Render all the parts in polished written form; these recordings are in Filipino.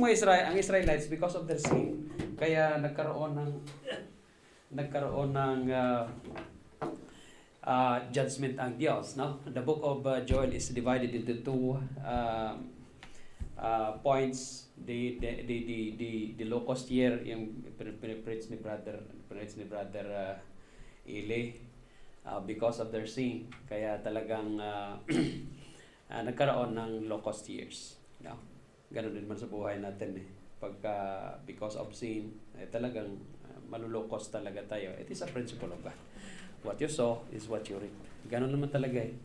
mga ang Israelites, because of their sin, kaya nagkaroon ng judgment ang Diyos, no? The book of Joel is divided into two points. The locust year, yung preach ni brother Ili, because of their sin, kaya talagang nagkaroon ng locust years, no? Ganun din man sa buhay natin eh. Pagka because of sin, talagang malulokos talaga tayo. It is a principle of God. What you sow is what you reap. Ganun naman talaga eh.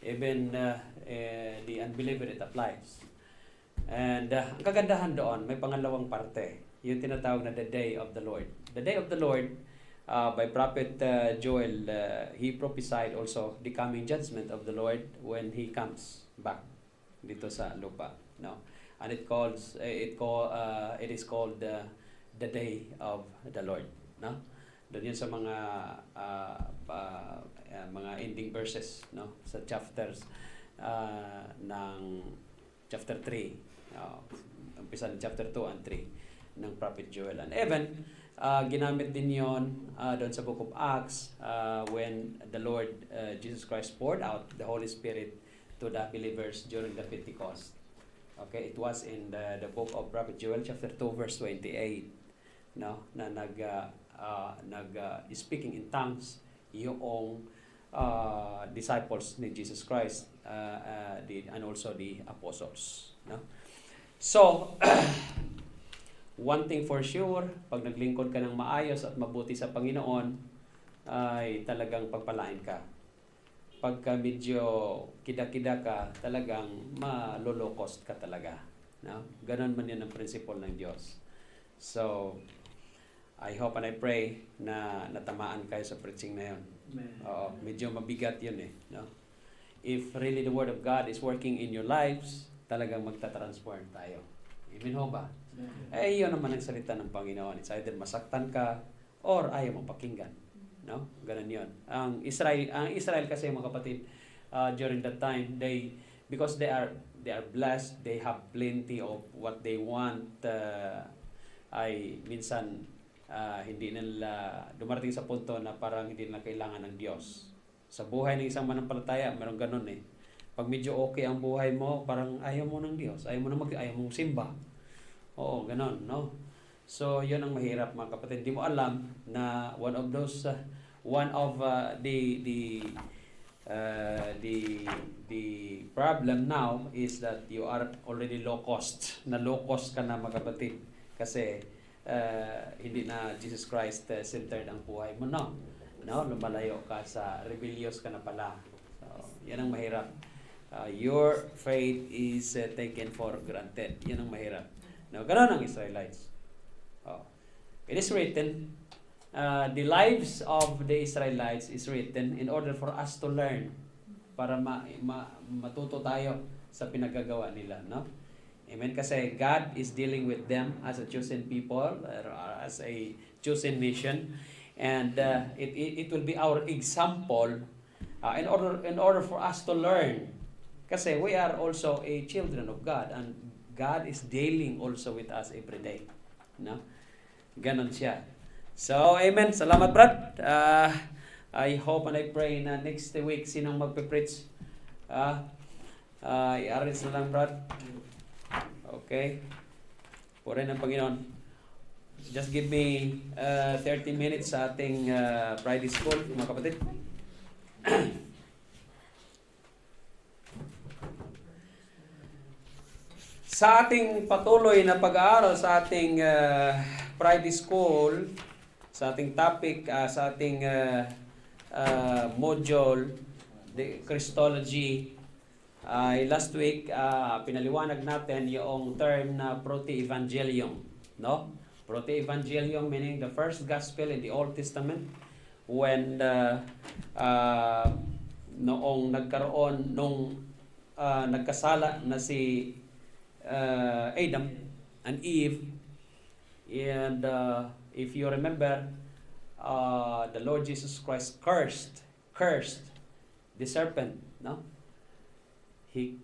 Even the unbeliever, it applies. And ang kagandahan doon, may pangalawang parte. Yung tinatawag na the day of the Lord. The day of the Lord, by Prophet Joel, he prophesied also the coming judgment of the Lord when he comes back dito sa lupa. No? And it is called the day of the Lord. No? Doon yun sa mga ending verses, no? Sa chapters ng chapter 3, umpisa ng chapter 2 and 3 ng Prophet Joel. And even ginamit din yon doon sa book of Acts when the Lord Jesus Christ poured out the Holy Spirit to the believers during the Pentecost. Okay, it was in the book of Prophet Joel chapter 2 verse 28, no, na speaking in tongues yung disciples ni Jesus Christ and also the apostles, no? So one thing for sure, pag naglingkod ka ng maayos at mabuti sa Panginoon, ay talagang pagpalain ka. Pagka medyo kida-kida ka, talagang malolokost ka talaga. No? Ganon man yan ang principle ng Diyos. So, I hope and I pray na natamaan kayo sa preaching na yun. Oo, medyo mabigat yun eh. No? If really the Word of God is working in your lives, talagang magta-transform tayo. Amen ho ba? Eh, yun naman ang salita ng Panginoon. It's either masaktan ka or ayaw mong pakinggan. No? Ganun yun. Ang Israel kasi mga kapatid, during that time, because they are blessed, they have plenty of what they want, ay minsan hindi nila dumarating sa punto na parang hindi nila kailangan ng Diyos. Sa buhay ng isang manampalataya, meron ganun eh. Pag medyo okay ang buhay mo, parang ayaw mo ng Diyos, ayaw mong simba. Oo, ganun, no? So, yun ang mahirap mga kapatid. Hindi mo alam na one of the problem now is that you are already low cost. Na low cost ka na mga kapatid. Kasi hindi na Jesus Christ centered ang buhay mo, no? No, lumalayo ka sa rebellious ka na pala. So, yan ang mahirap. Your faith is taken for granted. Yan ang mahirap. No, ganun ang Israelites. It is written, the lives of the Israelites is written in order for us to learn, para matuto tayo sa pinagagawa nila, no? Amen. Kasi God is dealing with them as a chosen people, as a chosen nation, and it will be our example in order for us to learn. Kasi we are also a children of God, and God is dealing also with us every day, no? Ganon siya. So, amen. Salamat, Brad. I hope and I pray na next week sinong magpe-preach. I-arrange na lang, Brad. Okay. Purihin ng Panginoon. Just give me 30 minutes sa ating Friday school, mga kapatid. Sa ating patuloy na pag-aaral sa ating Friday school, sa ating topic, sa ating module, the Christology, last week, pinaliwanag natin yung term na proto-evangelium. No? Proto-evangelium meaning the first gospel in the Old Testament when noong nagkaroon, nagkasala na si Adam and Eve, and if you remember, the Lord Jesus Christ cursed the serpent, no? he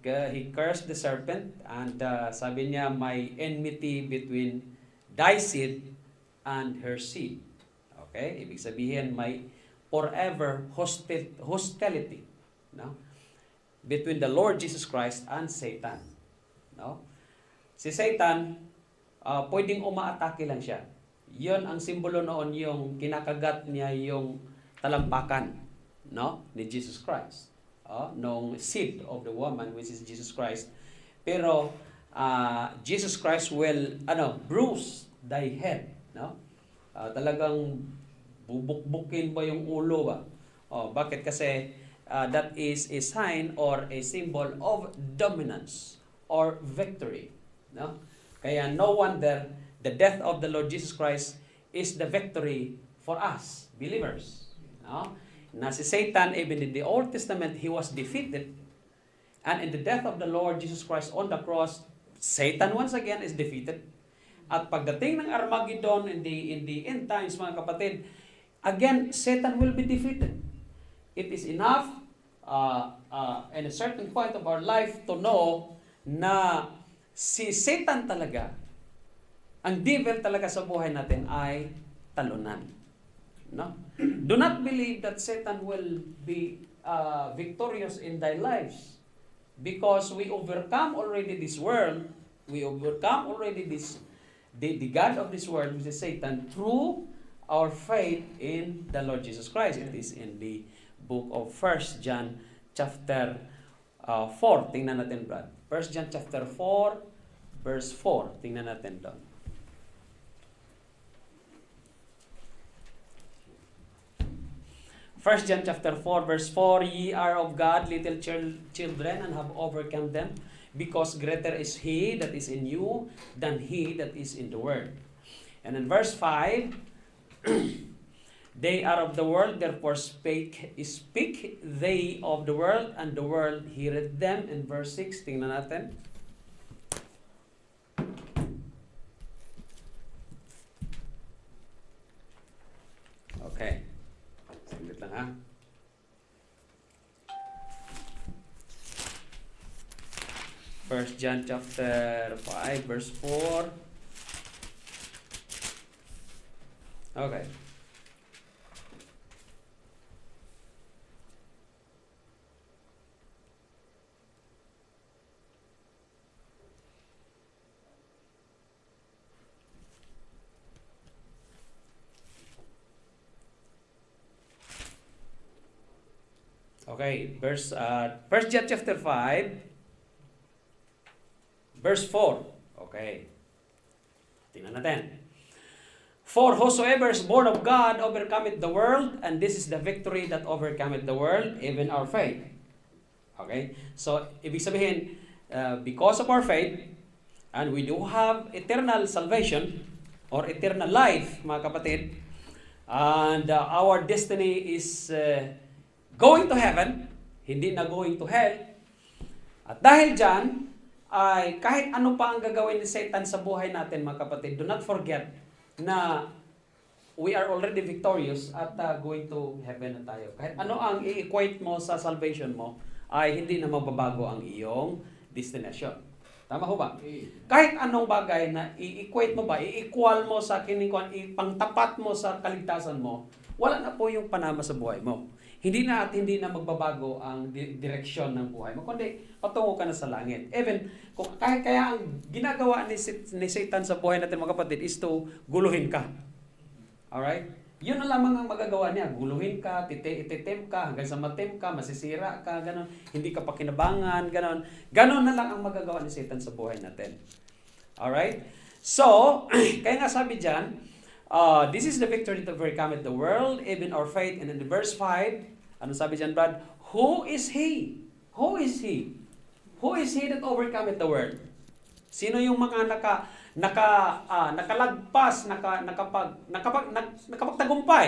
cursed the serpent and sabi niya may enmity between thy seed and her seed. Okay? Ibig sabihin may forever hostility, no? Between the Lord Jesus Christ and Satan. No? Si Satan, pwedeng umaatake lang siya. Yon ang simbolo noon, yung kinakagat niya yung talampakan, no, ni Jesus Christ. Nung seed of the woman, which is Jesus Christ. Pero Jesus Christ will bruise thy head, no? Talagang bubukbukin ba yung ulo ba? Bakit? Kasi that is a sign or a symbol of dominance or victory, no? Kaya no wonder the death of the Lord Jesus Christ is the victory for us believers, no? Na si Satan, even in the Old Testament, he was defeated. And in the death of the Lord Jesus Christ on the cross, Satan once again is defeated. At pagdating ng Armageddon in the end times, mga kapatid, again, Satan will be defeated. It is enough in a certain point of our life to know na si Satan talaga, ang devil talaga sa buhay natin ay talunan. No? Do not believe that Satan will be victorious in thy lives, because we overcome already this world. We overcome already the God of this world, which is Satan, through our faith in the Lord Jesus Christ. It is in the book of 1 John chapter 4. Tingnan natin, Brad. 1 John chapter 4 verse 4. Tingnan natin doon. 1 John chapter 4 verse 4, ye are of God, little children, and have overcome them, because greater is He that is in you than he that is in the world. And in verse 5, they are of the world, therefore speak they of the world, and the world heareth them. In verse 6, tingnan natin. Okay. Saglit lang ha. First John chapter 5 verse 4. Okay. Okay, First John chapter 5 verse 4. Okay. Tingnan natin. For whosoever is born of God overcometh the world, and this is the victory that overcometh the world, even our faith. Okay? So, ibig sabihin, because of our faith, and we do have eternal salvation, or eternal life, mga kapatid, and our destiny is going to heaven, hindi na going to hell. At dahil dyan, ay kahit ano pa ang gagawin ni Satan sa buhay natin, mga kapatid, do not forget na we are already victorious at going to heaven na tayo. Kahit ano ang i-equate mo sa salvation mo, ay hindi na magbabago ang iyong destination. Tama ho ba? Kahit anong bagay na i-equate mo ba, i-equal mo sa ipangtapat mo sa kaligtasan mo, wala na po yung panama sa buhay mo. Hindi na magbabago ang direksyon ng buhay mo, kundi patungo ka na sa langit. Even kung kaya ang ginagawa ni Satan sa buhay natin, mga kapatid, is to guluhin ka. Alright? Yun na lamang ang magagawa niya. Guluhin ka, ititem ka, hanggang sa matem ka, masisira ka, ganon. Hindi ka pakinabangan, ganon. Ganon na lang ang magagawa ni Satan sa buhay natin. Alright? So, kaya nga sabi dyan, this is the victory that overcometh the world, even our faith. And in the verse 5, ano sabi dyan, Brad? Who is He? Who is He? Who is He that overcometh the world? Sino yung mga nakalagpas, nakapagtagumpay,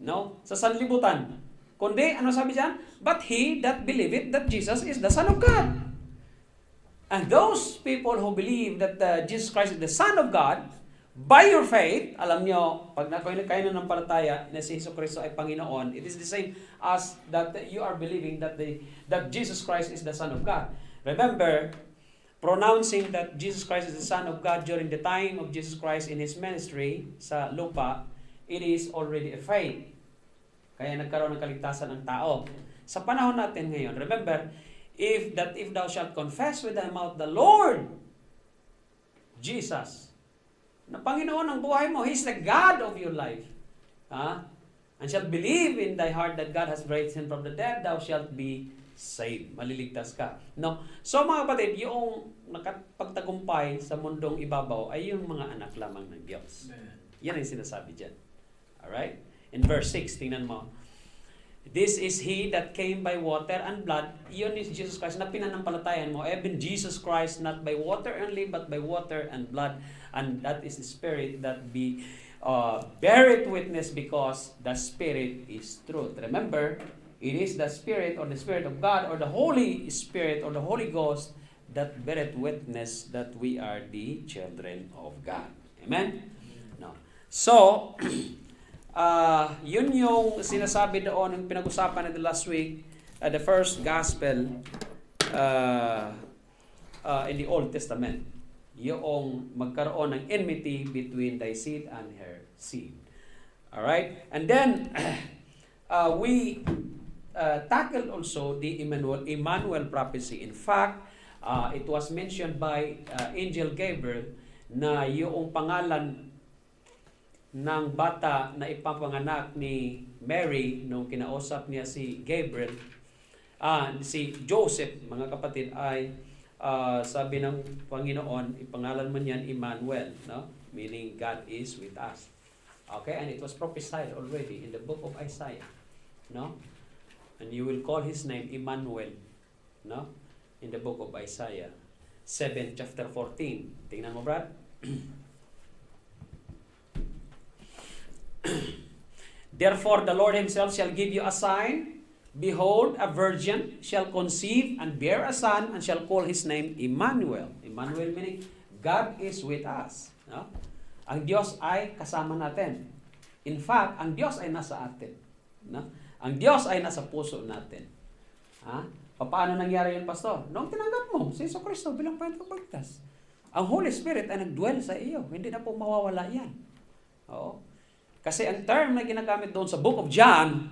no? Sa sanlibutan. Kundi, ano sabi dyan? But he that believeth that Jesus is the Son of God. And those people who believe that Jesus Christ is the Son of God By your faith, alam nyo, pag kayo nanampalataya na si Jesucristo ay Panginoon, it is the same as that you are believing that Jesus Christ is the Son of God. Remember, pronouncing that Jesus Christ is the Son of God during the time of Jesus Christ in His ministry sa lupa, it is already a faith. Kaya nagkaroon ng kaligtasan ng tao. Sa panahon natin ngayon, remember, if thou shalt confess with thy mouth the Lord Jesus, na Panginoon ng buhay mo, He's the God of your life. And shalt believe in thy heart that God has raised Him from the dead, thou shalt be saved. Maliligtas ka. No? So mga kapatid, yung nakapagtagumpay sa mundong ibabaw ay yung mga anak lamang ng Diyos. Yan ang sinasabi dyan. Alright? In verse 6, tingnan mo. This is He that came by water and blood. Yun is Jesus Christ na pinanampalatayan mo. Even Jesus Christ, not by water only, but by water and blood. And that is the Spirit that beareth witness, because the Spirit is truth. Remember, it is the Spirit or the Spirit of God or the Holy Spirit or the Holy Ghost that beareth witness that we are the children of God. Amen? No. So, yun yung sinasabi doon, yung pinag-usapan natin last week, the first gospel in the Old Testament. Yung magkaroon ng enmity between thy seed and her seed. Alright? And then, we tackled also the Emmanuel prophecy. In fact, it was mentioned by Angel Gabriel na yung pangalan ng bata na ipapanganak ni Mary nung kinausap niya si Gabriel, si Joseph, mga kapatid, ay sabi ng Panginoon, ipangalan mo niyan Emmanuel, no? Meaning God is with us. Okay, and it was prophesied already in the book of Isaiah, no? And you will call his name Emmanuel, no? In the book of Isaiah 7 chapter 14. Tingnan mo, Brad. Therefore the Lord Himself shall give you a sign. Behold, a virgin shall conceive and bear a son, and shall call his name Emmanuel. Emmanuel meaning God is with us. No? Ang Diyos ay kasama natin. In fact, ang Diyos ay nasa atin. No? Ang Diyos ay nasa puso natin. Paano nangyari yun, Pastor? Noong tinanggap mo si Jesucristo bilang Panginoon, ang Holy Spirit ay nagdwell sa iyo. Hindi na po mawawala yan. Oo. Kasi ang term na ginagamit doon sa book of John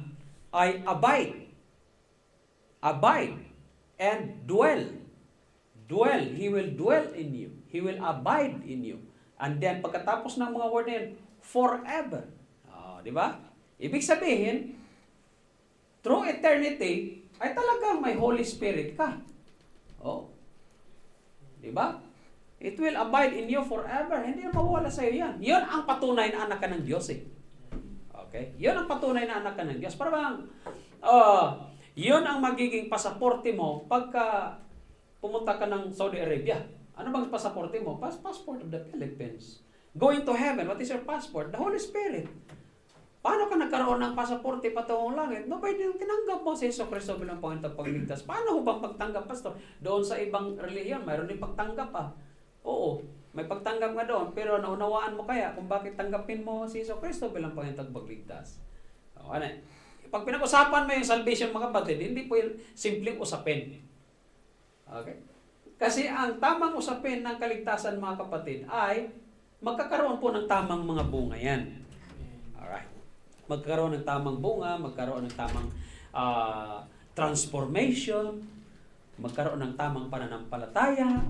ay abide. Abide and dwell. Dwell. He will dwell in you. He will abide in you. And then, pagkatapos ng mga word na yun, forever. Di ba? Ibig sabihin, through eternity, ay talagang may Holy Spirit ka. Di ba? It will abide in you forever. Hindi na mawala sa iyo yan. Yun ang patunay na anak ka ng Diyos eh. Okay? Yun ang patunay na anak ka ng Diyos. Para bang, yun ang magiging pasaporte mo pagka pumunta ka ng Saudi Arabia. Ano bang pasaporte mo? Passport of the Philippines. Going to heaven, what is your passport? The Holy Spirit. Paano ka nagkaroon ng pasaporte patungong langit? Nobody nang tinanggap mo si Jesucristo bilang Panginoon at Pagligtas. Paano ho bang pagtanggap, Pastor? Doon sa ibang relihiyon, mayroon din pagtanggap Oo, may pagtanggap nga doon. Pero naunawaan mo kaya kung bakit tanggapin mo si Jesucristo bilang Panginoon at Pagligtas? Ano? Pag pinag-usapan mo yung salvation, mga kapatid, hindi po yung simpleng usapin. Okay? Kasi ang tamang usapin ng kaligtasan, mga kapatid, ay magkakaroon po ng tamang mga bunga yan. Alright. Magkaroon ng tamang bunga, magkaroon ng tamang transformation, magkaroon ng tamang pananampalataya.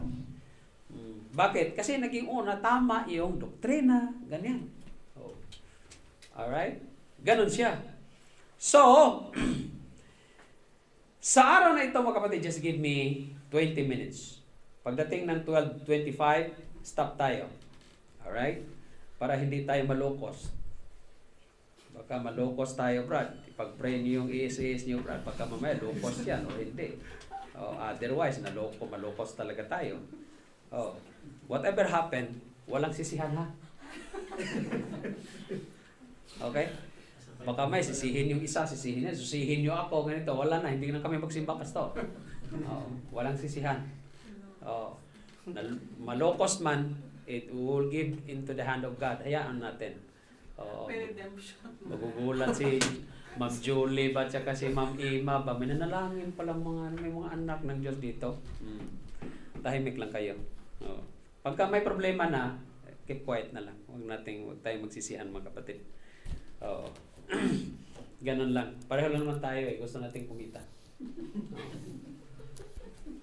Bakit? Kasi naging una, tama yung doktrina, ganyan. Alright? Ganon siya. So, sa araw na ito, mga kapatid, just give me 20 minutes. Pagdating ng 12:25, stop tayo. Alright? Para hindi tayo malokos. Baka malokos tayo, Brad. Ipag-pray niyo yung ESAS niyo, Brad. Baka mamaya, lokos yan o hindi. Otherwise, malokos talaga tayo. Whatever happened, walang sisihan ha. Okay? Baka may sisihin yung isa, sisihin niya, sisihin niyo ako, ganito, wala na, hindi na kami magsimba, Pastor. Walang sisihan. Malokos man, it will give into the hand of God. Hayaan natin. Oo. Magugulat si Ma'am Julie ba tsaka si Ma'am Ima ba? May nanalangin palang may mga anak ng Diyos dito. Tahimik lang kayo. Oo. Pagka may problema na, keep quiet na lang. Huwag tayong magsisihan mga kapatid. Oo. Ganun lang. Pareho lang naman tayo eh. Gusto nating kumita.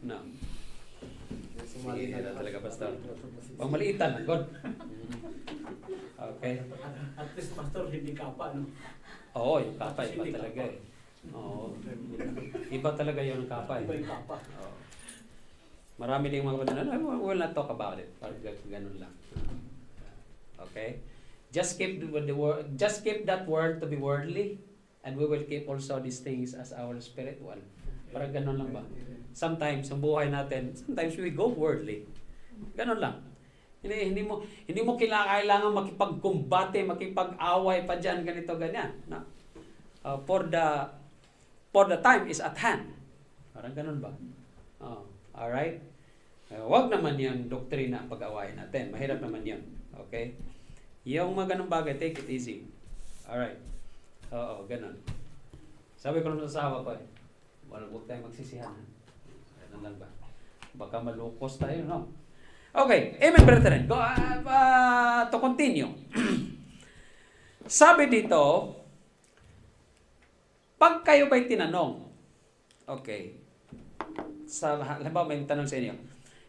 No. Sige na talaga, Pastor. Pang maliitan, God. Okay. At least, Pastor, hindi kapa, no? Oo, yung kapa, iba talaga eh. Oo. Iba talaga yung kapa eh. Iba yung kapa. Oo. Marami ding mga kapatid, we'll not talk about it. Ganun lang. Okay? Just keep that word to be worldly, and we will keep also these things as our spiritual. Parang ganun lang ba? Sometimes, ang buhay natin, sometimes we go worldly. Ganun lang. Hindi mo kailangan makipagkumbate, makipag-away pa dyan, ganito, ganyan. No? For the time is at hand. Parang ganun ba? Alright? Wag naman yung doktrina ang pag-awayan natin. Mahirap naman yun. Okay? Yung mga ganun bagay, take it easy. Alright. Oo, ganun. Sabi ko lang sa asawa ko eh, huwag tayong magsisihan. Ganun lang ba? Baka malukos tayo, no? Okay, amen, brethren. To continue. Sabi dito, pag kayo ba'y tinanong, okay, halimbawa may tanong sa inyo,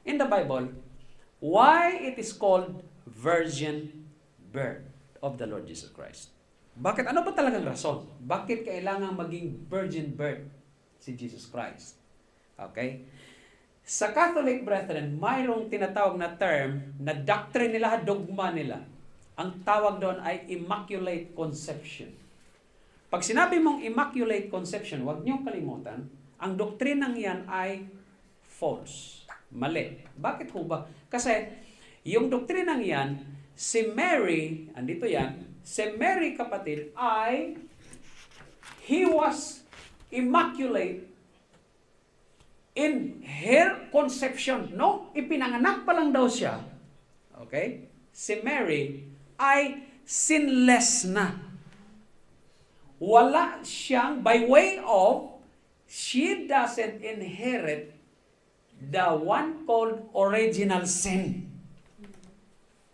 in the Bible, why it is called virgin birth of the Lord Jesus Christ? Bakit? Ano ba talagang rason? Bakit kailangan maging virgin birth si Jesus Christ? Okay? Sa Catholic brethren, mayroong tinatawag na term na doctrine nila, dogma nila. Ang tawag doon ay Immaculate Conception. Pag sinabi mong Immaculate Conception, huwag niyong kalimutan, ang doktrinang yan ay false. Mali. Bakit ho ba? Kasi yung doktrinang yan, si Mary, andito yan, si Mary kapatid he was immaculate in her conception. No? Ipinanganak pa lang daw siya. Okay? Si Mary ay sinless na. Wala siyang, by way of, she doesn't inherit the one called original sin.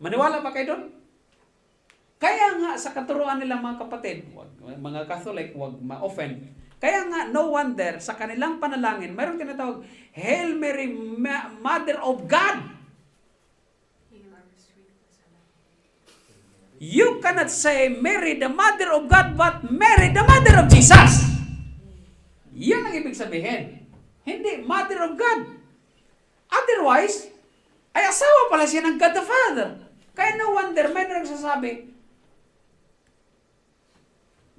Maniwala ba kayo doon? Kaya nga sa katuruan nila mga kapatid, mga Catholic, wag ma-offend. Kaya nga, no wonder, sa kanilang panalangin, mayroong tinatawag, Hail Mary, Mother of God. You cannot say Mary, the Mother of God, but Mary, the Mother of Jesus. Yan ang ibig sabihin. Hindi, Mother of God. Otherwise, ay asawa pala siya ng God the Father. Kaya no wonder, may nagsasabi,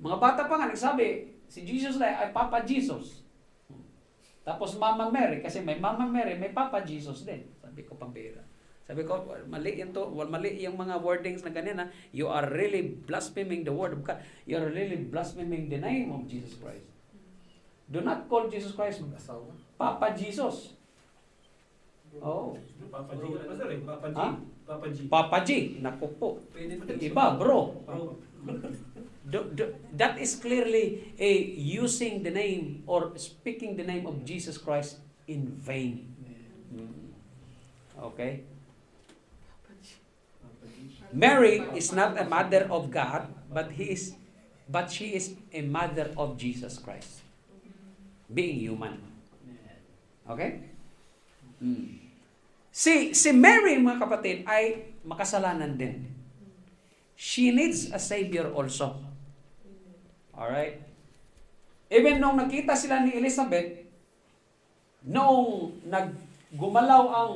mga bata pa nga nagsabi, si Jesus ay Papa Jesus. Tapos Mama Mary, kasi may Mama Mary, may Papa Jesus din. Sabi ko, pambira. Sabi ko, mali yung mga wordings na ganyan. You are really blaspheming the word of God. You are really blaspheming the name of Jesus Christ. Do not call Jesus Christ Papa Jesus. Oh. Papa G. Papa G. Ha? Papa G. Papa G. Naku po. Iba, bro. That is clearly using the name or speaking the name of Jesus Christ in vain. Okay? Mary is not a mother of God, but she is a mother of Jesus Christ. Being human. Okay? Si Mary, mga kapatid, ay makasalanan din. She needs a Savior also. Alright? Even nung nakita sila ni Elizabeth, noong naggumalaw ang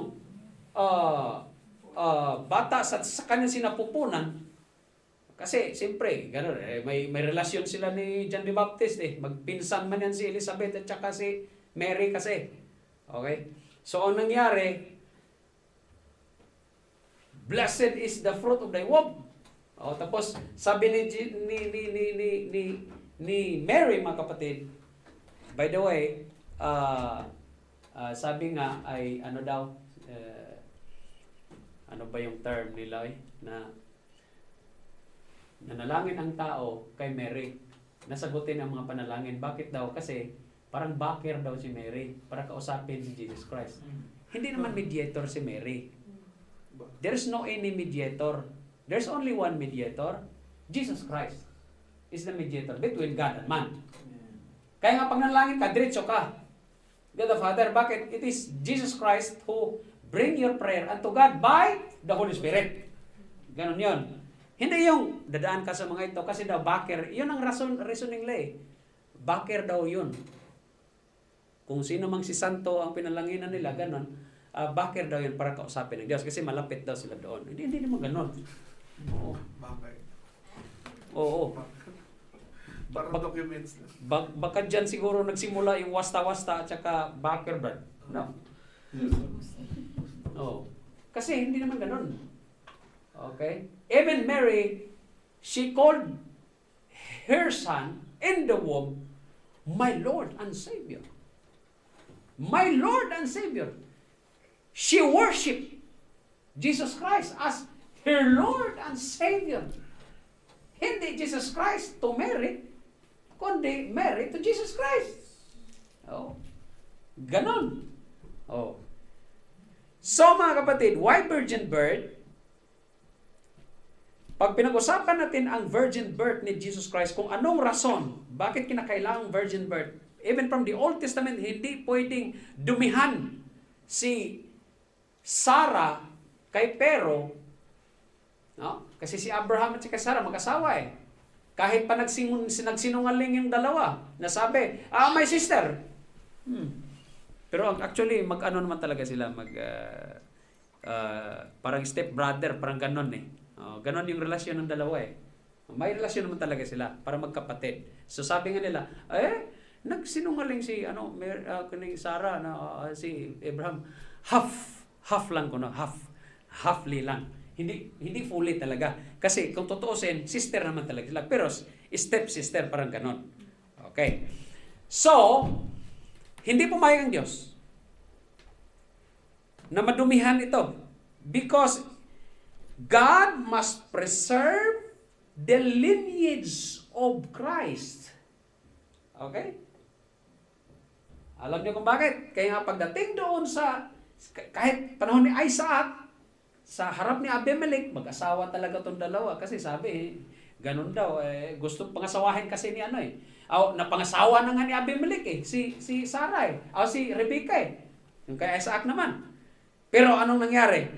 bata sa kanyang sinapupunan, kasi siyempre, gano'n, may relasyon sila ni John the Baptist magpinsan man yan si Elizabeth at saka si Mary kasi. Okay? So, ang nangyari, blessed is the fruit of thy womb. Tapos sabi ni Mary, mga kapatid, by the way, sabi nga ay ano ano ba yung term nila na nanalangin ang tao kay Mary. Nasagutin ang mga panalangin. Bakit daw? Kasi parang backer daw si Mary para kausapin si Jesus Christ. Hindi naman mediator si Mary. There's no any mediator. There's only one mediator. Jesus Christ is the mediator between God and man. Kaya nga pag nanalangin ka, diretso ka. God the Father. Bakit? It is Jesus Christ who bring your prayer unto God by the Holy Spirit. Ganon yun. Hindi yung dadaan ka sa mga ito kasi daw backer. Yun ang reasoning lay. Backer daw yun. Kung sino mang si Santo ang pinalanginan nila, ganon. Backer daw yun para kausapin ng Diyos kasi malapit daw sila doon. Hindi naman ganon. Oo. Bakit? Oo. Parang documents na. Baka dyan siguro nagsimula yung wasta-wasta at saka backer brad. No. Oh. Kasi hindi naman ganun. Okay? Even Mary, she called her son in the womb, my Lord and Savior. My Lord and Savior. She worshiped Jesus Christ as her Lord and Savior. Hindi Jesus Christ to Mary, kundi Mary to Jesus Christ. Oh. Ganon. Oh. So mga kapatid, why virgin birth? Pag pinag-usapan natin ang virgin birth ni Jesus Christ, kung anong rason, bakit kinakailangang virgin birth, even from the Old Testament, hindi pwedeng dumihan si Sarah kay Pero, no? Kasi si Abraham at si Sarah mag-asawa eh. Kahit pa nagsinungaling yung dalawa, nasabi, my sister. Pero actually, mag-ano naman talaga sila, parang step brother, parang ganon eh. Ganon yung relasyon ng dalawa eh. May relasyon naman talaga sila para magkapatid. So sabi nga nila, nagsinungaling si Sarah na si Abraham, half lang kuno, halfly lang. Hindi fully talaga. Kasi kung tutuusin, sister naman talaga sila. Pero step sister parang ganon. Okay. So, hindi pumayag ang Diyos na madumihan ito because God must preserve the lineage of Christ. Okay? Alam niyo kung bakit? Kaya nga pagdating doon kahit panahon ni Isaac, sa harap ni Abimelech, mag-asawa talaga itong dalawa. Kasi sabi, ganun daw, gusto pangasawahin kasi ni napangasawa na nga ni Abimelech si Sarah si Rebecca Yung kay Isaac naman. Pero anong nangyari?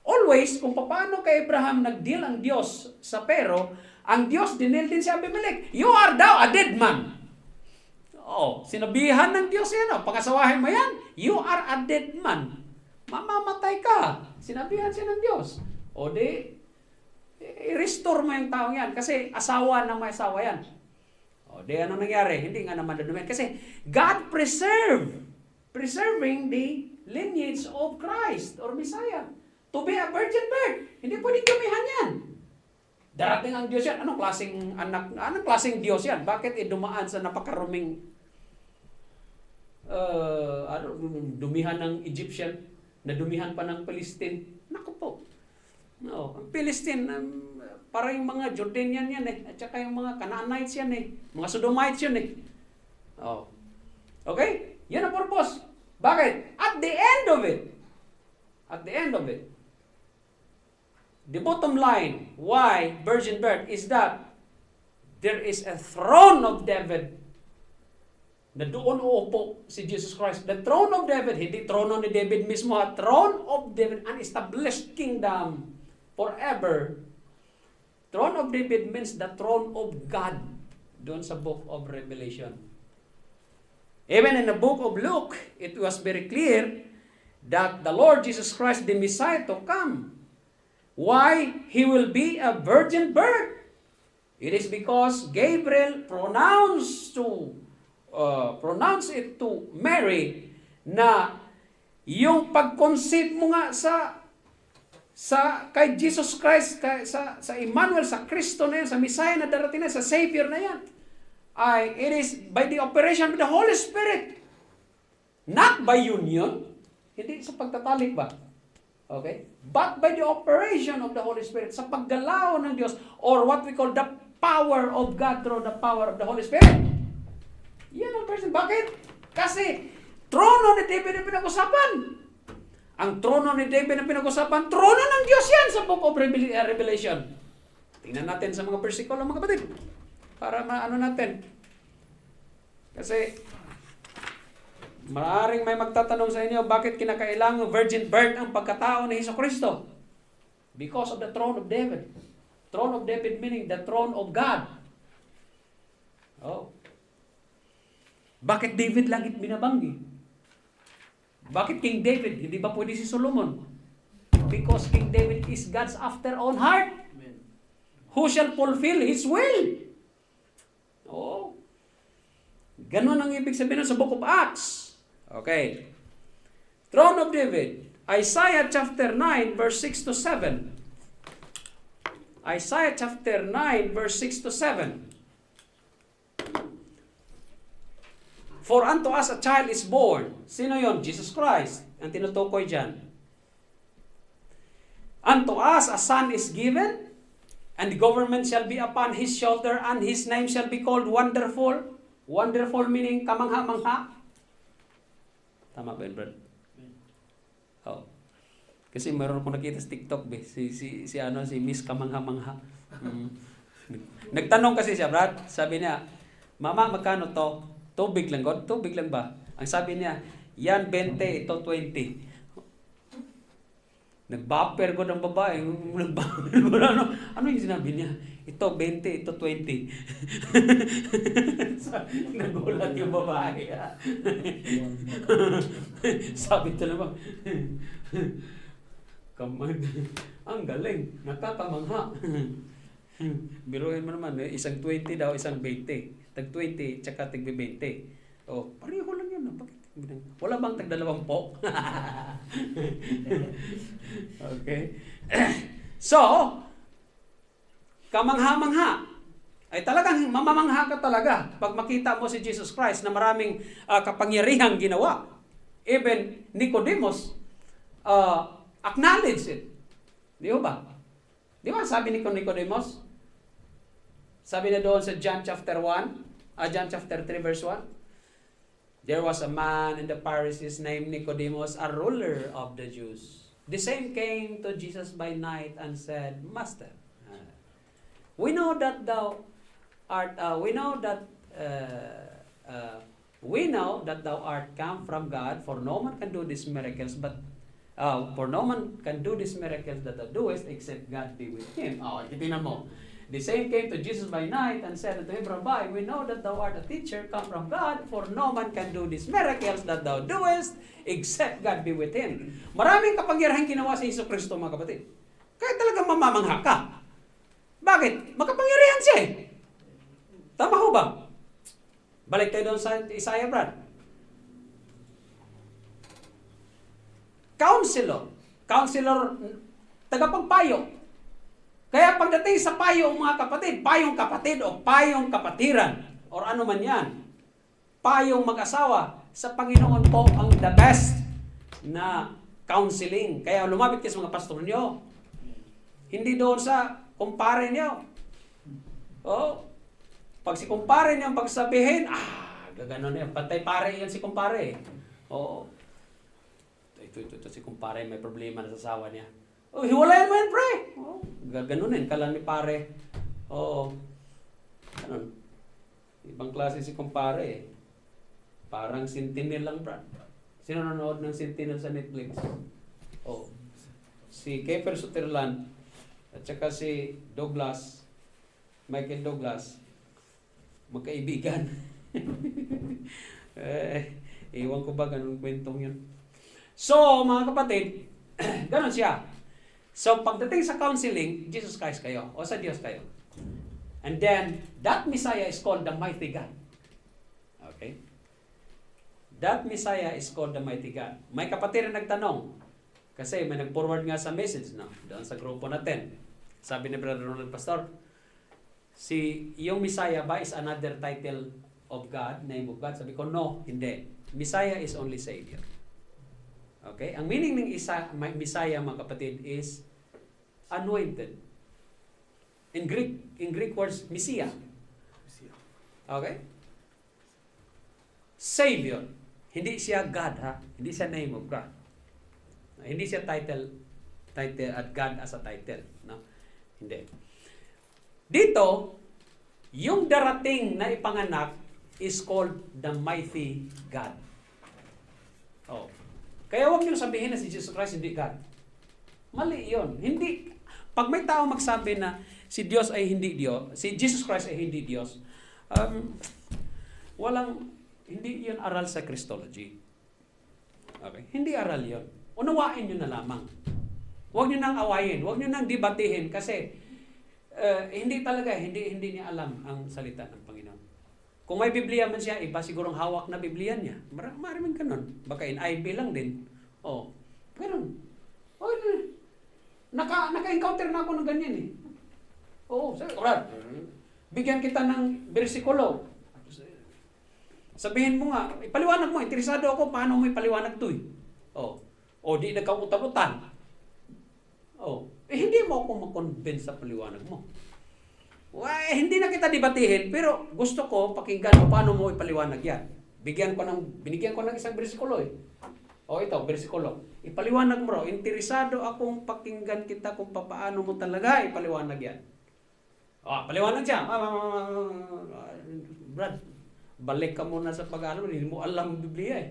Always, kung paano kay Abraham nag-deal ang Diyos sa Pero, ang Diyos dinil din si Abimelech. You are thou a dead man. Sinabihan ng Diyos yan. Pangasawahin mo yan, you are a dead man. Mamamatay ka. Sinabihan siya ng Diyos. I-restore mo yung taong yan. Kasi asawa ng may asawa yan. Ano nangyari? Hindi nga naman nadumihan. Kasi God preserving the lineage of Christ or Messiah. To be a virgin birth. Hindi pwedeng dumihan yan. Darating ang Diyos yan. Anong klaseng Diyos yan? Bakit dumaan sa napakaruming dumihan ng Egyptian, na dumihan pa ng Palestine? Naku po. No, ang Palestine, para yung mga Jordanian yan at saka yung mga Canaanites yan mga Sodomites yun Okay? Yan ang purpose. Bakit? At the end of it, the bottom line, why virgin birth is that there is a throne of David na doon uupo si Jesus Christ. The throne of David, hindi trono ni David mismo, throne of David, an established kingdom forever. Throne of David means the throne of God doon sa book of Revelation. Even in the book of Luke, it was very clear that the Lord Jesus Christ, the Messiah to come, why He will be a virgin birth. It is because Gabriel pronounced it to Mary na yung pag-conceive mo nga sa kay Jesus Christ, sa Emmanuel, sa Kristo na yan, sa Messiah na darating na, sa Savior na yan, it is by the operation of the Holy Spirit. Not by union. Hindi sa pagtatalik ba? Okay? But by the operation of the Holy Spirit, sa paggalaw ng Diyos, or what we call the power of God through the power of the Holy Spirit. Yan ang person. Bakit? Kasi, trono ni David ang pinag-usapan. Ang trono ni David ang pinag-usapan, trono ng Diyos yan sa Book of Revelation. Tingnan natin sa mga versikulo, mga kapatid. Para maano natin. Kasi, maaaring may magtatanong sa inyo, bakit kinakailangang virgin birth ang pagkatao ni Jesucristo? Because of the throne of David. Throne of David meaning the throne of God. Oh. Bakit David langit binabanggi? Bakit King David? Hindi ba pwede si Solomon? Because King David is God's after own heart. Amen. Who shall fulfill His will? Oh. Ganon ang ibig sabihin sa Book of Acts. Okay. Throne of David. Isaiah chapter 9 verse 6 to 7. Isaiah chapter 9 verse 6 to 7. For unto us a child is born. Sino yon? Jesus Christ. Ang tinutukoy dyan. Unto us a son is given, and the government shall be upon his shoulder, and his name shall be called Wonderful. Wonderful meaning kamangha-mangha. Tama ba yun, Brad? Oh. Kasi meron akong nakita sa TikTok, si Miss Kamangha-mangha. Nagtanong kasi siya, Brad. Sabi niya, Mama, magkano to? Tubig lang, God? Tubig lang ba? Ang sabi niya, yan 20, ito 20. Nag-buffer ko ng babae. Nag-buffer ko na, ano yung sinabi niya? Ito 20, ito 20. Nagulat yung babae. Sabi ito naman, ang galing, nakakamangha. Biruin mo naman, isang 20 daw, isang 20. Tag 20, tsaka tag 20. Oh, pareho lang yun. Bakit? Wala bang tag 20? Okay. So, kamangha-mangha. Ay talagang mamamangha ka talaga pag makita mo si Jesus Christ na maraming kapangyarihang ginawa. Even Nicodemus acknowledge it. Di ba? Di ba sabi ni Nicodemus? Sabi na doon sa John chapter 3 verse 1. There was a man in the Pharisees named Nicodemus, a ruler of the Jews. The same came to Jesus by night and said, Master, we know that thou art come from God, for no man can do these miracles, but for no man can do these miracles that thou doest, except God be with him. Itinan mo. The same came to Jesus by night and said unto him, Rabbi, we know that thou art a teacher come from God, for no man can do these miracles that thou doest, except God be with him. Maraming kapangyarihang ginawa si Hesus Kristo, mga kapatid. Kaya talagang mamamangha ka. Bakit? Makapangyarihan siya eh. Tama ho ba? Balik tayo doon sa Isaiah, Brad. Counselor, tagapagpayo. Kaya pagdating sa payo, mga kapatid, payong kapatid o payong kapatiran, or ano man yan, payong mag-asawa, sa Panginoon po ang the best na counseling. Kaya lumapit kayo sa mga pastor nyo. Hindi doon sa kumpare nyo. Pag si kumpare nyo ang pagsabihin, gaganon yan, pantay pare yan si kumpare. Ito si kumpare, may problema na sa asawa niya. Hiwalayan mo yan, pre. Gaganunin ka lang ni pare. Ganun. Ibang klase si kumpare. Parang Sentinel lang, bro. Sino nanonood ng Sentinel sa Netflix? Si Kiefer Sutherland at saka si Michael Douglas. Magkaibigan. Ewan ko ba ganun kwentong yun. So, mga kapatid, ganun siya. So, pagdating sa counseling, Jesus Christ kayo, o sa Diyos kayo. And then, that Messiah is called the Mighty God. Okay? That Messiah is called the Mighty God. May kapatid na nagtanong, kasi may nag-forward nga sa message, doon sa grupo natin. Sabi ni Brother Ronald Pastor, yung Messiah ba is another title of God, name of God? Sabi ko, no, hindi. Messiah is only Savior. Okay? Ang meaning ng Messiah, mga kapatid, is anointed. In Greek words, Messiah. Okay? Savior. Hindi siya God, ha? Hindi siya name of God. Hindi siya title at God as a title, no? Hindi. Dito, yung darating na ipanganak is called the mighty God. Oh. Kaya huwag niyo sabihin na si Jesus Christ hindi God. Mali 'yon. Hindi, pag may tao magsabi na si Diyos ay hindi Diyos, si Jesus Christ ay hindi Diyos, hindi 'yon aral sa Christology. Okay? Hindi aral 'yon. Unawain niyo na lamang. Huwag niyo nang awayin, huwag niyo nang debatehin kasi hindi niya alam ang salita ng Panginoon. Kung may Biblia man siya, iba sigurong hawak na Biblia niya. Maraming ganun. Baka NIV lang din. Oh, pero naka-encounter na ako ng ganyan eh. Oo, Brad, bigyan kita ng bersikulo. Sabihin mo nga, ipaliwanag mo, interesado ako paano mo ipaliwanag to eh. Oh, o di nagkautak-utan. Oh, hindi mo ako makonvince sa paliwanag mo. Hindi na kita debatihin, pero gusto ko pakinggan mo paano mo ipaliwanag yan. Binigyan ko ng isang bersikulo eh. O ito, bersikulo. Ipaliwanag mo raw, interesado akong pakinggan kita kung paano mo talaga ipaliwanag yan. Paliwanag siya. Brad, balik ka muna sa pag-ano, hindi mo alam ang Biblia eh.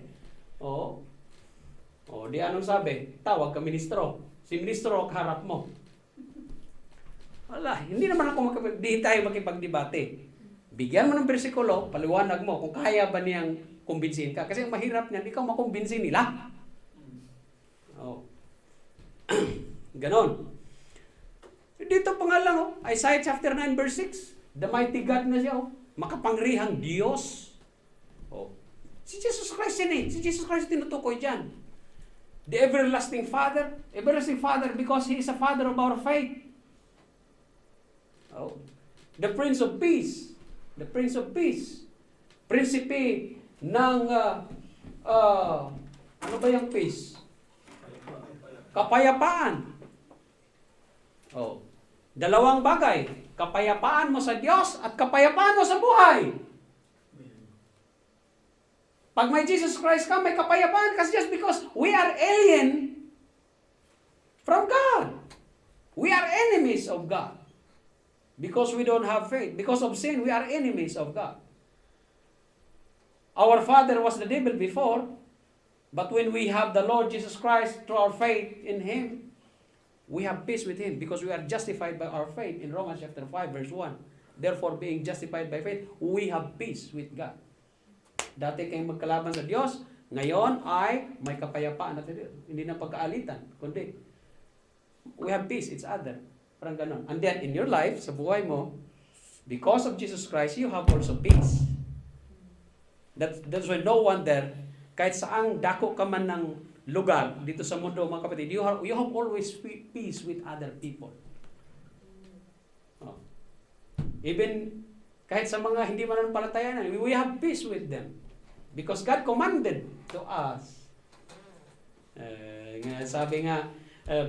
Di anong sabi? Tawag ka ministro. Si ministro kaharap mo. Wala, hindi naman ako di tayo makipagdebate. Bigyan mo ng bersikulo, paliwanag mo kung kaya ba niyang kumbinsin ka. Kasi ang mahirap niyan, ikaw makumbinsin nila. Ganon. Dito pa nga lang, Isaiah chapter 9 verse 6, the mighty God na siya, makapangrihang Diyos. Si Jesus Christ yan eh. Si Jesus Christ tinutukoy dyan. The everlasting Father because He is a Father of our faith. The Prince of Peace. Prinsipe ng ano ba yung peace? Kapayapaan. Dalawang bagay. Kapayapaan mo sa Diyos at kapayapaan mo sa buhay. Pag may Jesus Christ ka, may kapayapaan kasi just because we are alien from God. We are enemies of God. Because we don't have faith. Because of sin, we are enemies of God. Our father was the devil before, but when we have the Lord Jesus Christ through our faith in Him, we have peace with Him because we are justified by our faith in Romans chapter 5 verse 1. Therefore, being justified by faith, we have peace with God. Dati kayong magkalaban sa Diyos, ngayon ay may kapayapaan natin. Hindi na pagkaalitan, kundi we have peace, it's other. Parang ganon. And then, in your life, sa buhay mo, because of Jesus Christ, you have also peace. That's why no wonder, kahit saang dako ka man ng lugar dito sa mundo, mga kapatid, you have always peace with other people. Even kahit sa mga hindi mananampalataya, we have peace with them. Because God commanded to us. Sabi nga,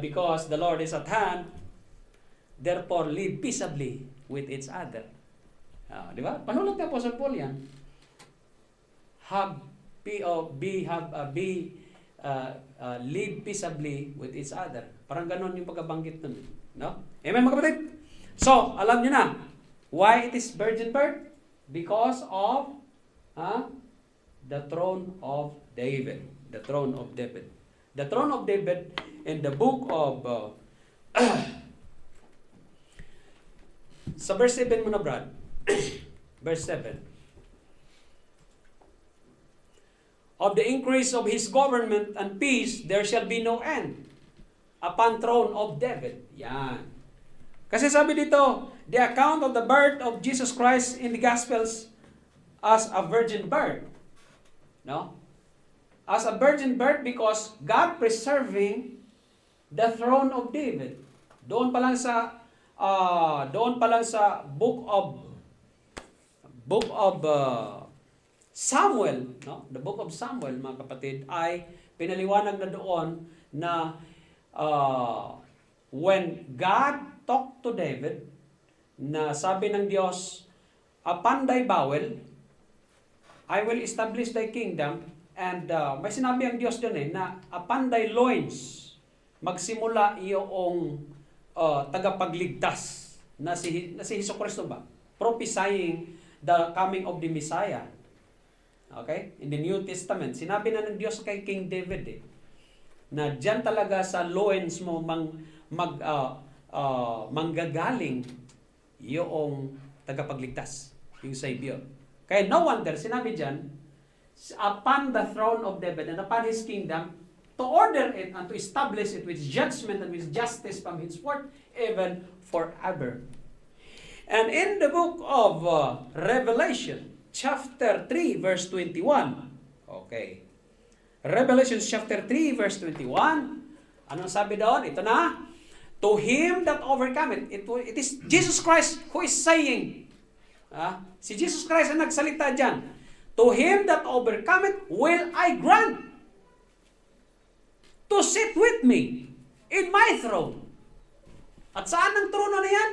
because the Lord is at hand, therefore live peaceably with each other. Di ba? Panulat ni Apostle Paul yan. Live peaceably with each other. Parang ganon yung pagkabanggit nun. No? Amen, mga kapatid? So, alam nyo na, why it is virgin birth? Because of the throne of David. The throne of David. The throne of David in the book of sa verse 7 mo na, Brad. Verse 7. Of the increase of His government and peace, there shall be no end. Upon throne of David. Yan. Kasi sabi dito, the account of the birth of Jesus Christ in the Gospels as a virgin birth. No? As a virgin birth because God preserving the throne of David. Doon pa lang sa book of Samuel, no? The book of Samuel, mga kapatid, ay pinaliwanag na doon na when God talked to David, na sabi ng Diyos, upon thy bowel, I will establish thy kingdom. And may sinabi ang Diyos doon na upon thy loins, magsimula iyong tagapagligtas na si Jesucristo ba? Prophesying the coming of the Messiah. Okay? In the New Testament, sinabi na ng Diyos kay King David na diyan talaga sa loins mo manggagaling yung tagapagligtas, yung Savior. Kaya no wonder, sinabi diyan, upon the throne of David and upon his kingdom, to order it and to establish it with judgment and with justice from henceforth, even forever. And in the book of Revelation, chapter 3, verse 21. Okay. Revelation chapter 3, verse 21. Anong sabi doon? Ito na. To him that overcometh. It is Jesus Christ who is saying. Si Jesus Christ ang nagsalita dyan. To him that overcometh will I grant to sit with me in my throne. At saan ang trono na yan?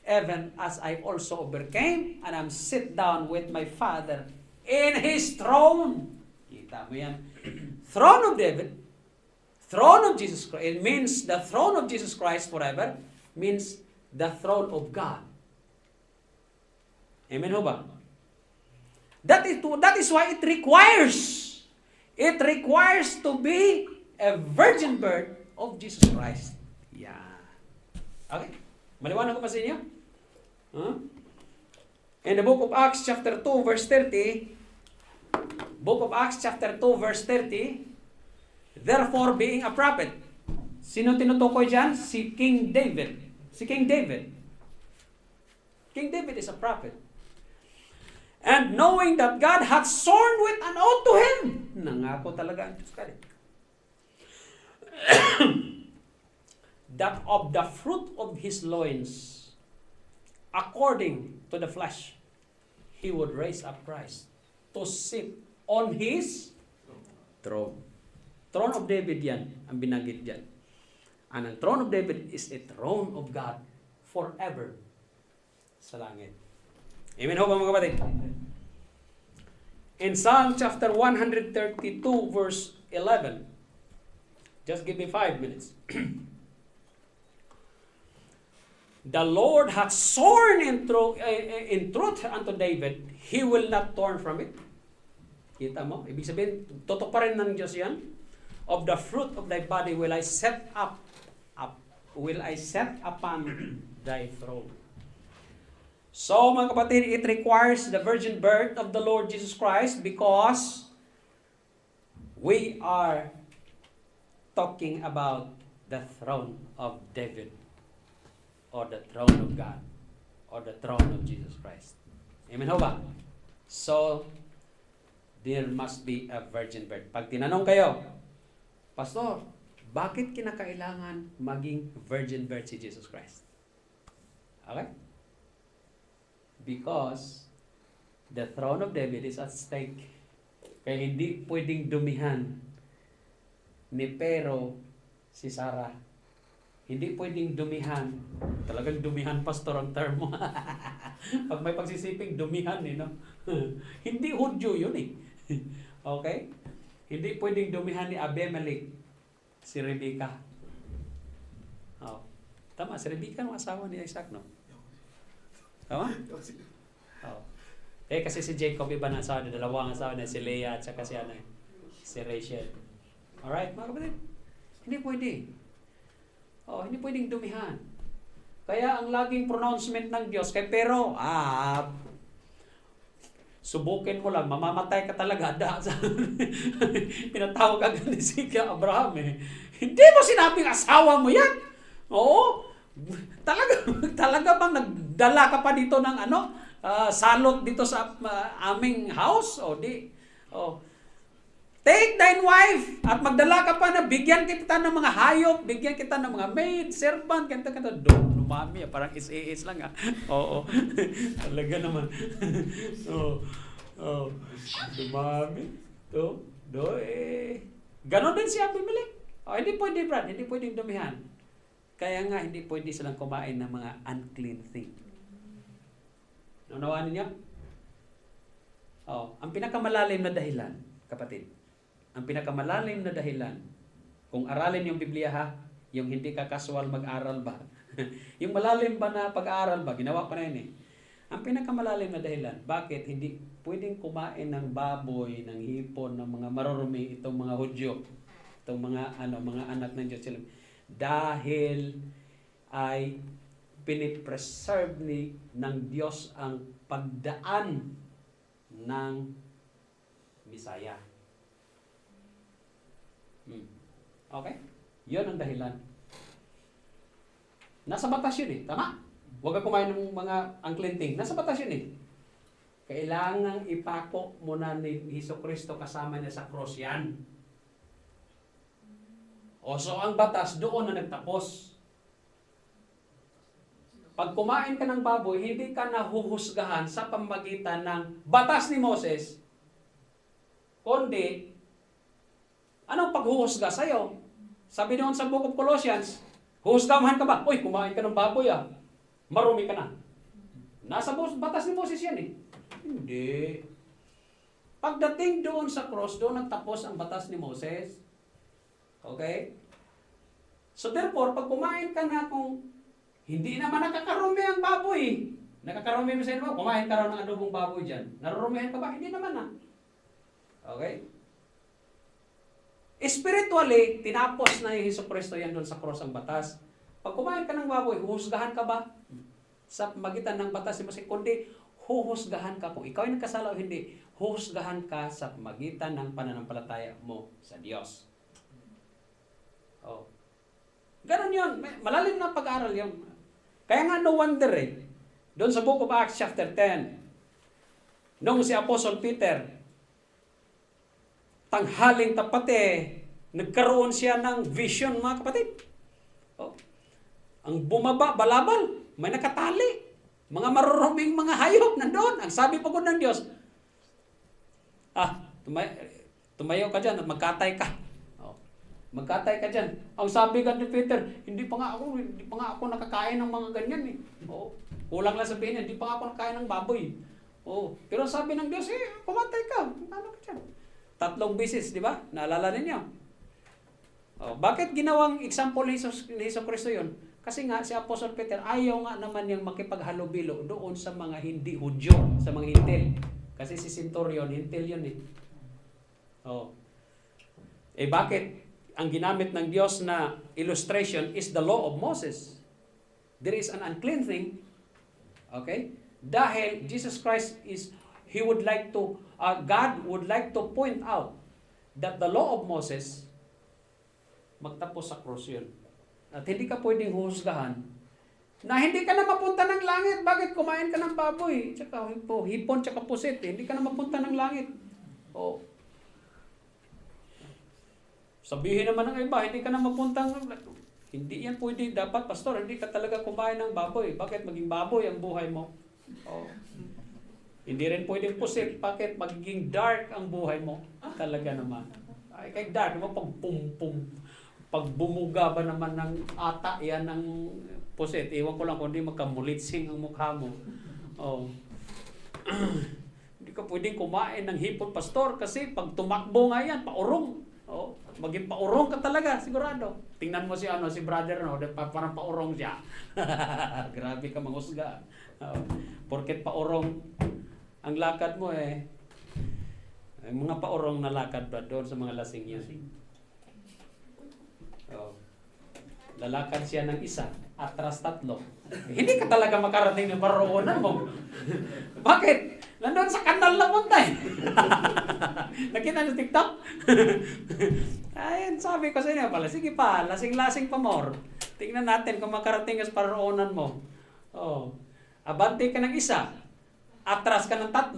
Even as I also overcame and am sit down with my Father in His throne. Kita mo yan. Throne of David, throne of Jesus Christ. It means the throne of Jesus Christ forever means the throne of God. Amen ho ba? That is why it requires to be a virgin birth of Jesus Christ. Yeah. Okay? Maliwanag ko pa sa inyo? In the book of Acts chapter 2 verse 30, book of Acts chapter 2 verse 30, therefore being a prophet. Sino tinutukoy dyan? Si King David. Si King David. King David is a prophet. And knowing that God had sworn with an oath to him. Nangako talaga ang Diyos kanya. That of the fruit of his loins, according to the flesh, he would raise up Christ to sit on his throne. Throne of David yan, ang binanggit dyan. And ang throne of David is a throne of God forever sa langit. Amen ho ba mga kapatid? In Psalm chapter 132 verse 11, just give me 5 minutes. The Lord hath sworn in truth unto David, He will not turn from it. Kita mo? Ibig sabihin, totoo pa rin ng Diyos yan. Of the fruit of thy body will I set upon thy throne. So, mga kapatid, it requires the virgin birth of the Lord Jesus Christ because we are talking about the throne of David. Or the throne of God, or the throne of Jesus Christ. Amen ho ba? So, there must be a virgin birth. Pag tinanong kayo, Pastor, bakit kinakailangan maging virgin birth si Jesus Christ? Okay? Because the throne of David is at stake. Kaya hindi pwedeng dumihan ni Pero si Sarah. Hindi pwedeng dumihan. Talagang dumihan, pastor, ang term mo. Pag may pagsisiping, dumihan no? Hindi Hudyo yun Okay? Hindi pwedeng dumihan ni Abimelech si Rebecca. Oh. Tama, si Rebecca ang asawa ni Isaac, no? Tama? Oh. Kasi si Jacob iba na asawa, dalawang asawa na si Leah at saka si Rachel. Alright, mga kapatid? Hindi pwede. Hindi pwedeng dumihan. Kaya ang laging pronouncement ng Diyos kay Pero, subukin mo lang, mamamatay ka talaga. Pinatawag agad ni si Abraham Hindi mo sinabing asawa mo yan? Oo. Talaga bang nagdala ka pa dito ng salot dito sa aming house? Take thine wife at magdala ka pa na bigyan kita ng mga hayop, bigyan kita ng mga maid, servant, kanta. Lumami, parang is lang Oo. Talaga naman. Lumami. Ganon din si Abimelech. Hindi pwede, Brad. Hindi pwedeng dumihan. Kaya nga, hindi pwede silang kumain ng mga unclean thing. Naunawaan ninyo? Ang pinakamalalim na dahilan, kapatid, ang pinakamalalim na dahilan, kung aralin yung Biblia ha, yung hindi ka casual mag-aral ba, yung malalim ba na pag-aaral ba, ginawa ko na yun eh. Ang pinakamalalim na dahilan, bakit hindi pwedeng kumain ng baboy, ng hipon, ng mga marurumi, itong mga Hudyo, itong mga anak ng Diyos. Dahil ay pinipreserve ng Diyos ang pagdaan ng Bisaya. Okay? Yun ang dahilan. Nasa batas yun eh. Tama? Huwag ka kumain ng mga unclean thing. Nasa batas yun eh. Kailangang ipako mo na ni Jesucristo kasama niya sa cross yan. So ang batas doon na nagtapos. Pag kumain ka ng baboy, hindi ka nahuhusgahan sa pamamagitan ng batas ni Moses, kundi, anong paghuhusga sa'yo? Sabi doon sa Book of Colossians, huhusgahan ka ba? Uy, kumain ka ng baboy marumi ka na. Nasa batas ni Moses yan eh. Hindi. Pagdating doon sa cross, doon nagtapos ang batas ni Moses. Okay? So therefore, pag kumain ka na kung hindi naman nakakarumi ang baboy. Nakakarumi mo sa inyo, kumain ka raw ng adobong baboy dyan. Narurumihan ka ba? Hindi naman na. Okay? Spiritually, tinapos na yung Jesucristo yan doon sa cross ang batas. Pag kumain ka ng baboy, huhusgahan ka ba? Sa magitan ng batas ni Moses, kundi huhusgahan ka. Kung ikaw ay nagkasala o hindi, huhusgahan ka sa magitan ng pananampalataya mo sa Diyos. Ganon yun. Malalim na pag-aaral yun. Kaya nga no wonder doon sa Book of Acts chapter 10, nung si Apostle Peter, tanghaling tapat nagkaroon siya ng vision, mga kapatid. Ang bumaba, balabal, may nakatali. Mga maruruming mga hayop nandoon. Ang sabi pagod ng Diyos, tumayo ka dyan at magkatay ka. Magkatay ka dyan. Ang sabi ka ni Peter, hindi pa nga ako nakakain ng mga ganyan eh. Kulang lang sabihin niya, hindi pa nga ako nakakain ng baboy. Pero sabi ng Diyos, pumatay ka. Ano ka dyan? 3 beses, di ba? Naalala ninyo? Bakit ginawang example ni Jesucristo yun? Kasi nga, si Apostle Peter, ayaw nga naman niyang makipaghalubilo doon sa mga hindi Hudyo, sa mga hintil. Kasi si Centurion, hintil yun eh. Bakit? Ang ginamit ng Diyos na illustration is the law of Moses. There is an unclean thing. Okay? Dahil Jesus Christ God would like to point out that the law of Moses, magtapos sa cross yun. At hindi ka pwedeng huhusgahan na hindi ka na mapunta ng langit. Bakit kumain ka ng baboy? Tsaka hipon, tsaka pusit. Hindi ka na mapunta ng langit. Sabihin naman ng iba, hindi ka na mapuntang, hindi yan pwede. Dapat, pastor, hindi ka talaga kumain ng baboy. Bakit maging baboy ang buhay mo? Hindi rin pwedeng pusit. Bakit magiging dark ang buhay mo? Talaga naman. Kay dark, pag bumuga ba naman ng ata, yan ng pusit. Iwan ko lang kung hindi magkamulitsing ang mukha mo. Hindi ka pwedeng kumain ng hipon, pastor, kasi pag tumakbo nga yan, paurong. Maging paurong ka talaga, sigurado. Tingnan mo si brother, parang paurong siya. Grabe ka manghusga. Porket paurong ang lakad mo mga paurong na lakad ba doon sa mga lasing yan. Lalakad siya ng isa, atras 3. Hindi ka talaga makarating ng paroonan mo. Bakit? Nandun sa kanal na punta Nakita niyo TikTok? Ayun, sabi ko sa inyo pala, sige pa, lasing-lasing pa more. Tingnan natin kung makarating ka sa paroonan mo. Abante ka ng isa, atras ka ng 3.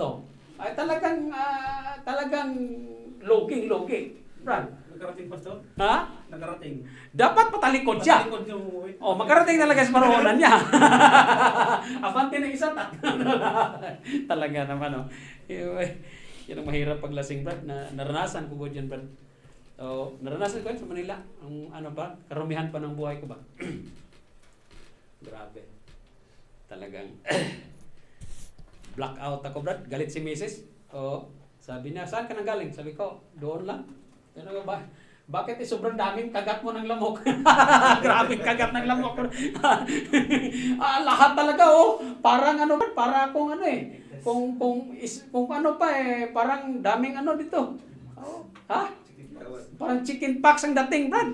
Ay talagang logi. Brad. Nakarating, pastor? Ha? Nakarating. Dapat patalikod siya. Patalikod yung umuwi. Makarating talaga sa paroonan niya. Abante ng isa, 3. Talaga naman, Yan ang mahirap paglasing, Brad. Naranasan ko dyan, Brad. So, naranasan ko yun sa Manila. Ang ano ba, karumihan pa ng buhay ko ba? Grabe. Talagang blackout ako, Brad. Galit si Mrs. Oo. Sabi niya, saan ka nang galing? Sabi ko, doon lang. Ano ba? Bakit sobrang daming kagat mo ng lamok? Grabe kagat ng lamok. Lahat talaga oh. Parang ano, para akong ano eh. Kung ano pa eh, parang daming ano dito. Oh, ha? Parang chicken pox ang dating, Brad.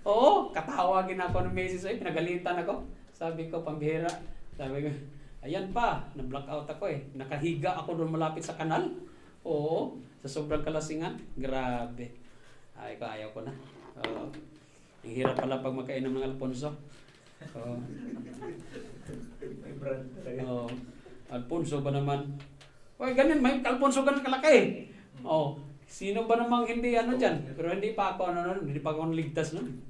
Oo, katawagin ako ng Mrs. Ay, pinagalitan ako. Sabi ko, pambihira. Sabi ko, ayan pa, na-blackout ako eh. Nakahiga ako doon malapit sa kanal. Oo, sa sobrang kalasingan. Grabe. Ayaw ko na. Oo. Ang hirap pala pag makainom ng Alfonso. Oo. May brand talaga. Oo. Alfonso ba naman? Uy, ganun, may Alfonso ganun kalaki. Oo. Sino ba namang hindi ano dyan? Pero hindi pa ako, hindi pa ako ligtas nun.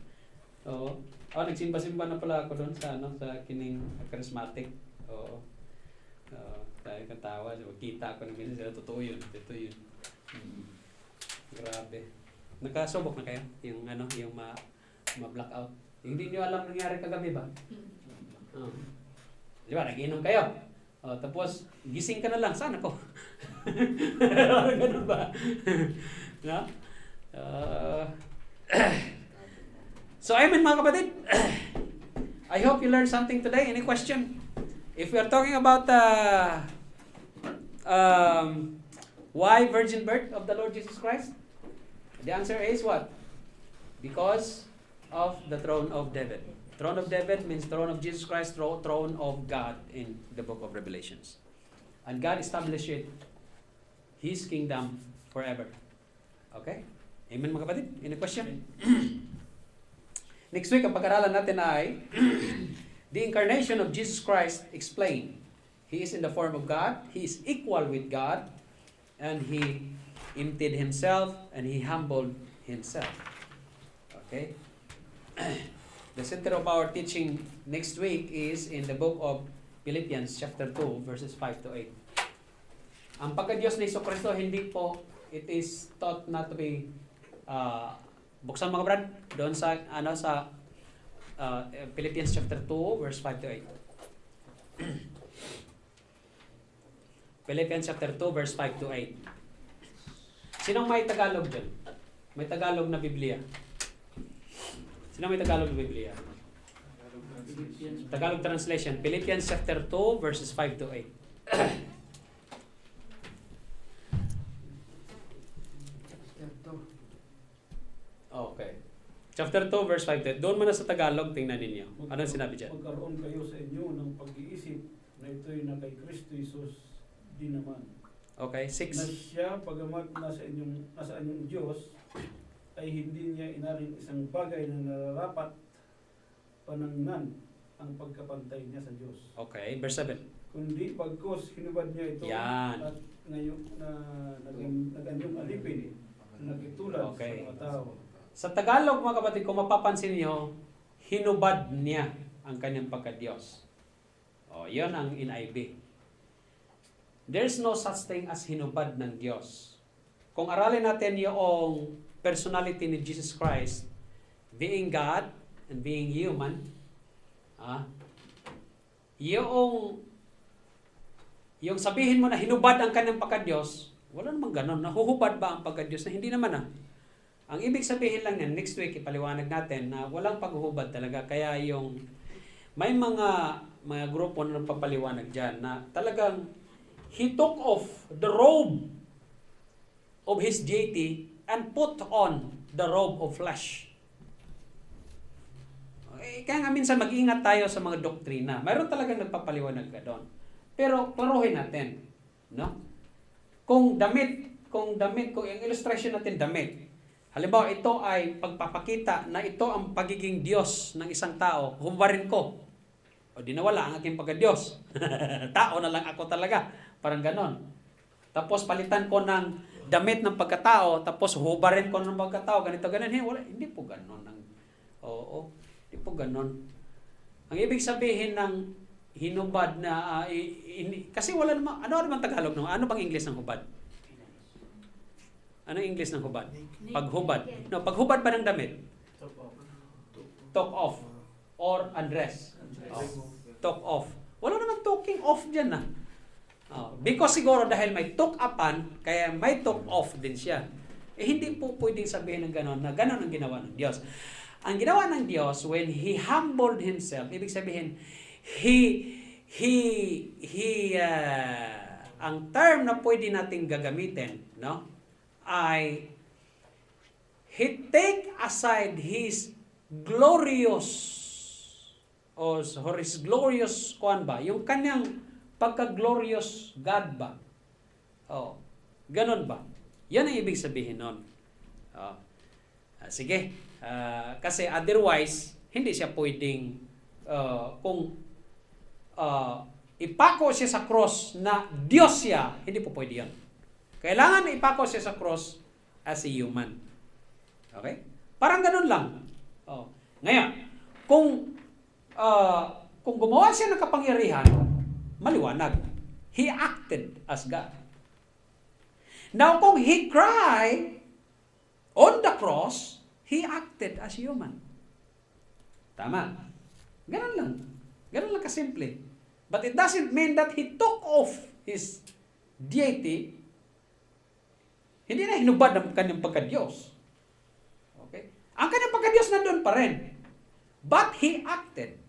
Oo. Nagsimba-simba na pala ako doon sa kining charismatic. Oo. Tayo katawa, kita ako ng minsan, totoo yun. Grabe. Nakasubok na kayo? Yung ma-blackout. Hindi nyo alam nangyari kagabi ba? Di ba, nag-inom kayo. Tapos, gising ka na lang. Saan ako? Ganun ba? No? So, amen mga kapatid. I hope you learned something today. Any question? If we are talking about why virgin birth of the Lord Jesus Christ, the answer is what? Because of the throne of David. Throne of David means throne of Jesus Christ, throne of God in the book of Revelations. And God established His kingdom forever. Okay? Amen mga kapatid? Any question? Next week, ang pag-aralan natin ay the incarnation of Jesus Christ explained. He is in the form of God. He is equal with God. And He emptied Himself and He humbled Himself. Okay? The center of our teaching next week is in the book of Philippians chapter 2 verses 5 to 8. Ang pagka-Diyos ni Jesucristo, hindi po, it is taught not to be buksan mga brad doon sa Philippians chapter 2 verse 5 to 8. Philippians chapter 2 verse 5 to 8. Sinong may Tagalog dyan? May Tagalog na Biblia. Sinong may Tagalog na Biblia? Tagalog translation. Philippians chapter 2 verses 5 to 8. Okay. Chapter 2 verse 5 to 8. Doon muna sa Tagalog, tingnan ninyo. Ano sinabi dyan? Magkaroon kayo sa inyo ng pag-iisip na ito'y na kay Kristo Jesus din naman. Okay, Na 6. siya, pagamat nasa inyong Diyos, ay hindi niya inaring isang bagay na nararapat panangnan ang pagkapantay niya sa Diyos. Okay, verse 7. Kundi pagkos hinubad niya ito Yan. at ngayon na naganyong alipin, nagitulad Okay. sa mga tao. Sa Tagalog mga kapatid, kung mapapansin niyo, hinubad niya ang kanyang pagka-Diyos. Yun ang NIV. There's no such thing as hinubad ng Diyos. Kung aralin natin yung personality ni Jesus Christ, being God and being human, yung sabihin mo na hinubad ang kanyang pagka-Diyos, wala namang ganon. Nahuhubad ba ang pagka-Diyos? Na hindi naman Ang ibig sabihin lang yan, next week ipaliwanag natin na walang paghuhubad talaga. Kaya may mga grupo na nagpapaliwanag dyan na talagang He took off the robe of His deity and put on the robe of flesh. Kaya nga minsan mag-ingat tayo sa mga doktrina. Mayroon talagang nagpapaliwanag ka doon. Pero klaruhin natin, no? Kung yung illustration natin damit. Halimbawa, ito ay pagpapakita na ito ang pagiging Diyos ng isang tao. Hubarin ko. O di nawala ang aking pagka-Diyos. Tao na lang ako talaga. Parang ganon. Tapos palitan ko ng damit ng pagkatao, tapos hubarin ko ng pagkatao, ganito, ganon. Hindi po ganon. Hindi po ganon. Ang ibig sabihin ng hinubad na, kasi wala naman, ano naman Tagalog naman? Ano bang English ng hubad? Ano yung English ng hubad? Paghubad. No, paghubad ba ng damit? Took off. Or undress. Oh, took off. Wala naman talking off dyan na. Oh, because siguro dahil may took upon, kaya may took off din siya. Hindi po pwedeng sabihin ng gano'n na gano'n ang ginawa ng Diyos. Ang ginawa ng Diyos, when He humbled Himself, ibig sabihin, ang term na pwede nating gagamitin, no, ay He take aside His glorious or His glorious kuan ba? Yung kanyang pagka-glorious God ba? Oh, ganun ba? Yan ang ibig sabihin nun. Oh. Sige. Kasi otherwise, hindi siya pwedeng kung ipako siya sa cross na Diyos siya, hindi po pwede yan. Kailangan ipako siya sa cross as a human. Okay? Parang ganun lang. Oh. Ngayon, kung gumawa siya ng kapangyarihan, maliwanag. He acted as God. Now, kung He cried on the cross, He acted as human. Tama. Ganun lang. Ganun lang kasimple. But it doesn't mean that He took off His deity. Hindi na hinubad ang kanyang pagka-Diyos. Okay? Ang kanyang pagka-Diyos nandun pa rin. But He acted.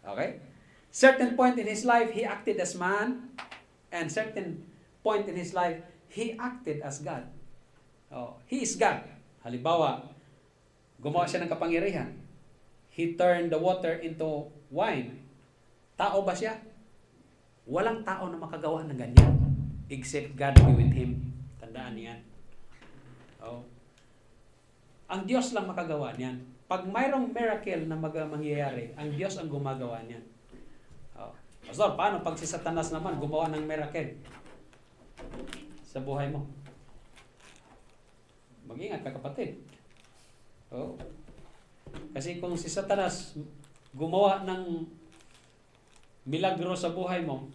Okay? Certain point in His life, He acted as man. And certain point in His life, He acted as God. Oh, He is God. Halimbawa, gumawa siya ng kapangyarihan. He turned the water into wine. Tao ba siya? Walang tao na makagawa ng ganyan. Except God be with Him. Tandaan niyan. Oh. Ang Diyos lang makagawa niyan. Pag mayroong miracle na mangyayari, ang Diyos ang gumagawa niyan. Oh. Pastor, paano pag si Satanas naman gumawa ng miracle sa buhay mo? Mag-ingat ka, kapatid. Oh. Kasi kung si Satanas gumawa ng milagro sa buhay mo,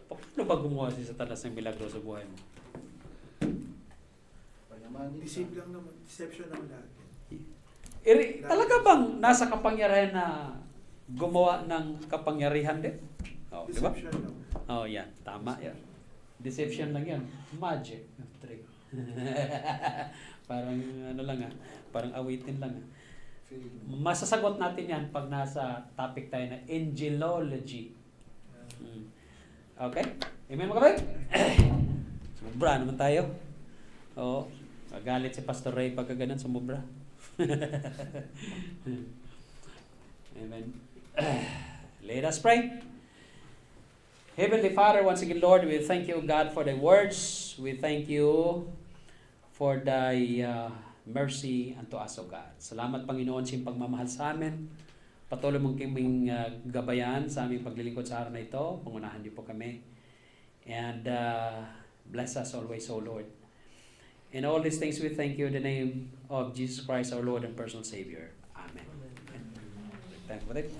paano ba gumawa si Satanas ng milagro sa buhay mo? Deception lang lahat. Talaga bang nasa kapangyarihan na gumawa ng kapangyarihan din? Oh, di ba? Deception lang. Oh, yan. Tama yan. Deception lang yan. Magic. Trick. Parang ano lang parang awitin lang Masasagot natin yan pag nasa topic tayo na angelology. Okay? Amen mga kapatid? Sumubra naman tayo. Oo. Magalit si Pastor Ray pagka ganun, sumubra. Amen. Let us pray. Heavenly Father, once again, Lord, we thank you, God, for the words. We thank you for thy mercy unto us, O God. Salamat, Panginoon, sa iyong pagmamahal sa amin. Patuloy mong kaming gabayan sa aming paglilingkod sa araw na ito. Pangunahan niyo po kami. And bless us always, O Lord. In all these things, we thank you in the name of Jesus Christ, our Lord and personal Savior. Amen. Thank you for that.